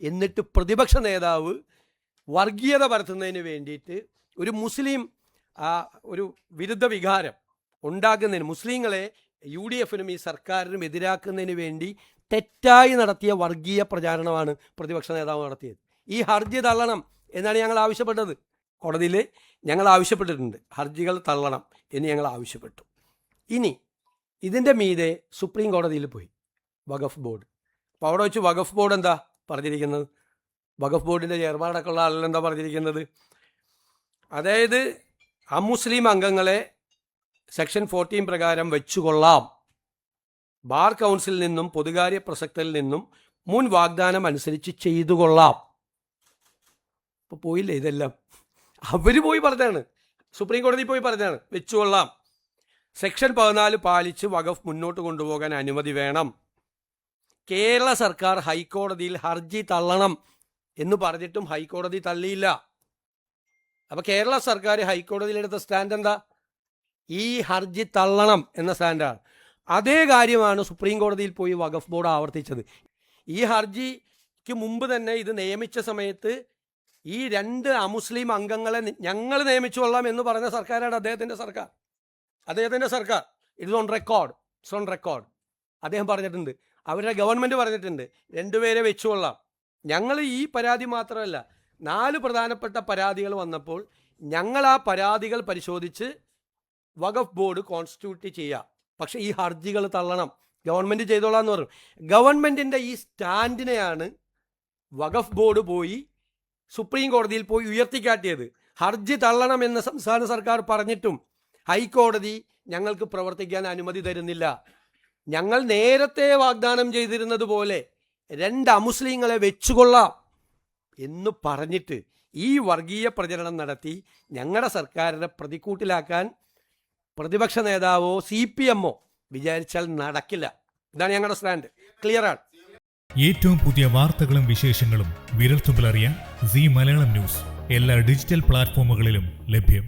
എന്നിട്ട് പ്രതിപക്ഷ നേതാവ് വർഗീയത പരത്തുന്നതിന് വേണ്ടിയിട്ട് ഒരു മുസ്ലിം ഒരു വിരുദ്ധ വികാരം ഉണ്ടാക്കുന്നതിന്, മുസ്ലിങ്ങളെ UDFനും ഈ സർക്കാരിനും എതിരാക്കുന്നതിന് വേണ്ടി തെറ്റായി നടത്തിയ വർഗീയ പ്രചാരണമാണ് പ്രതിപക്ഷ നേതാവ് നടത്തിയത്. ഈ ഹർജി തള്ളണം എന്നാണ് ഞങ്ങൾ ആവശ്യപ്പെട്ടത്. കോടതിയിൽ ഞങ്ങൾ ആവശ്യപ്പെട്ടിട്ടുണ്ട്, ഹർജികൾ തള്ളണം എന്ന് ഞങ്ങൾ ആവശ്യപ്പെട്ടു. ഇനി ഇതിൻ്റെ മീതെ സുപ്രീം കോടതിയിൽ പോയി വഖഫ് ബോർഡ്. അപ്പോൾ അവിടെ വെച്ച് വഖഫ് ബോർഡ് എന്താ പറഞ്ഞിരിക്കുന്നത്? വഖഫ് ബോർഡിൻ്റെ ചെയർമാനടക്കമുള്ള ആളുകളെന്താ പറഞ്ഞിരിക്കുന്നത്? അതായത് അമുസ്ലിം അംഗങ്ങളെ സെക്ഷൻ 14 പ്രകാരം വെച്ചുകൊള്ളാം, ബാർ കൗൺസിലിൽ നിന്നും പൊതുകാര്യ പ്രസക്തരിൽ നിന്നും മുൻ വാഗ്ദാനം അനുസരിച്ച് ചെയ്തു കൊള്ളാം. ഇപ്പോൾ പോയില്ലേ ഇതെല്ലാം? അവർ പോയി പറഞ്ഞാണ്, സുപ്രീം കോടതി പോയി പറഞ്ഞാണ് വെച്ചുകൊള്ളാം. സെക്ഷൻ 14 പാലിച്ച് വഖഫ് മുന്നോട്ട് കൊണ്ടുപോകാൻ അനുമതി വേണം. കേരള സർക്കാർ ഹൈക്കോടതിയിൽ ഹർജി തള്ളണം എന്ന് പറഞ്ഞിട്ടും ഹൈക്കോടതി തള്ളിയില്ല. അപ്പോൾ കേരള സർക്കാർ ഹൈക്കോടതിയിലെടുത്ത സ്റ്റാൻഡ് എന്താ? ഈ ഹർജി തള്ളണം എന്ന സ്റ്റാൻഡാണ്. അതേ കാര്യമാണ് സുപ്രീം കോടതിയിൽ പോയി വഖഫ് ബോർഡ് ആവർത്തിച്ചത്. ഈ ഹർജിക്ക് മുമ്പ് തന്നെ ഇത് നിയമിച്ച സമയത്ത് ഈ 2 അമുസ്ലിം അംഗങ്ങളെ ഞങ്ങൾ നിയമിച്ചു കൊള്ളാം എന്ന് പറഞ്ഞ സർക്കാരാണ് അദ്ദേഹത്തിൻ്റെ സർക്കാർ. It's on record. അദ്ദേഹം പറഞ്ഞിട്ടുണ്ട്, അവരുടെ ഗവൺമെൻറ് പറഞ്ഞിട്ടുണ്ട് 2 പേരെ വെച്ചുകൊള്ളാം. ഞങ്ങൾ ഈ പരാതി മാത്രമല്ല, 4 പ്രധാനപ്പെട്ട പരാതികൾ വന്നപ്പോൾ ഞങ്ങൾ ആ പരാതികൾ പരിശോധിച്ച് വഖഫ് ബോർഡ് കോൺസ്റ്റിറ്റ്യൂട്ട് ചെയ്യുക. പക്ഷേ ഈ ഹർജികൾ തള്ളണം, ഗവൺമെൻറ് ചെയ്തോളാം എന്ന് പറഞ്ഞു. ഗവൺമെൻറ്റിൻ്റെ ഈ സ്റ്റാൻഡിനെയാണ് വഖഫ് ബോർഡ് പോയി സുപ്രീം കോടതിയിൽ പോയി ഉയർത്തിക്കാട്ടിയത്. ഹർജി തള്ളണമെന്ന് സംസ്ഥാന സർക്കാർ പറഞ്ഞിട്ടും ഹൈക്കോടതി ഞങ്ങൾക്ക് പ്രവർത്തിക്കാൻ അനുമതി തരുന്നില്ല. ഞങ്ങൾ നേരത്തെ വാഗ്ദാനം ചെയ്തിരുന്നത് പോലെ 2 അമുസ്ലിങ്ങളെ വെച്ചുകൊള്ളാം എന്ന് പറഞ്ഞിട്ട് ഈ വർഗീയ പ്രചരണം നടത്തി ഞങ്ങളുടെ സർക്കാരിനെ പ്രതിക്കൂട്ടിലാക്കാൻ പ്രതിപക്ഷ നേതാവോ CPMോ വിചാരിച്ചാൽ നടക്കില്ല. ഇതാണ് ഞങ്ങളുടെ സ്റ്റാൻഡ്. ക്ലിയറാണ്. ഏറ്റവും പുതിയ വാർത്തകളും വിശേഷങ്ങളും വിരൽത്തുമ്പിലറിയാൻ സീ മലയാളം ന്യൂസ് എല്ലാ ഡിജിറ്റൽ പ്ലാറ്റ്ഫോമുകളിലും ലഭ്യം.